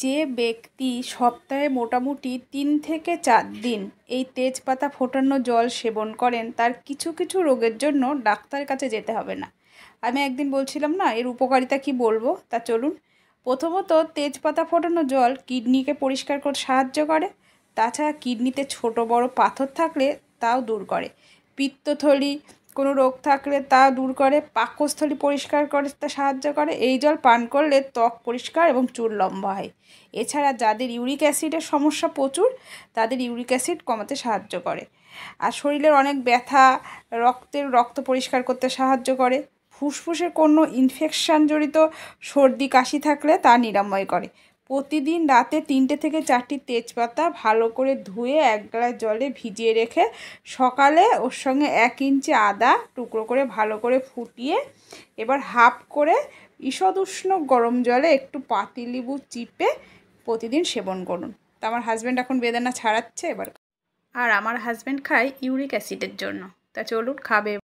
যে ব্যক্তি সপ্তাহে মোটামুটি 3 থেকে 4 দিন এই তেজপাতা ফোটানো জল সেবন করেন তার কিছু কিছু রোগের জন্য ডাক্তারের কাছে যেতে হবে না। আমি একদিন বলছিলাম না এর উপকারিতা কি বলবো, তা চলুন। প্রথমত তেজপাতা ফোটানো জল কিডনিকে পরিষ্কার করতে সাহায্য করে। তাছাড়া কিডনিতে ছোট বড় পাথর থাকলে তাও দূর করে। পিত্তথলি কোনো রোগ থাকলে তা দূর করে। পাকস্থলী পরিষ্কার করতে সাহায্য করে। এই জল পান করলে ত্বক পরিষ্কার এবং চুল লম্বা হয়। এছাড়া যাদের ইউরিক অ্যাসিডের সমস্যা প্রচুর, তাদের ইউরিক অ্যাসিড কমাতে সাহায্য করে। আর শরীরের অনেক ব্যথা, রক্ত পরিষ্কার করতে সাহায্য করে। ফুসফুসে কোনো ইনফেকশান জড়িত সর্দি কাশি থাকলে তা নিরাময় করে। প্রতিদিন রাতে 3টে থেকে 4টি তেজপাতা ভালো করে ধুয়ে 1 গ্লাস জলে ভিজিয়ে রেখে সকালে ওর সঙ্গে 1 ইঞ্চি আদা টুকরো করে ভালো করে ফুটিয়ে এবার হাফ করে ঈষৎ উষ্ণ গরম জলে একটু পাতিলেবু চিপে প্রতিদিন সেবন করুন। তা আমার হাজব্যান্ড এখন বেদানা ছাড়াচ্ছে এবার। আর আমার হাজব্যান্ড খায় ইউরিক অ্যাসিডের জন্য। তা চলুন খাবে।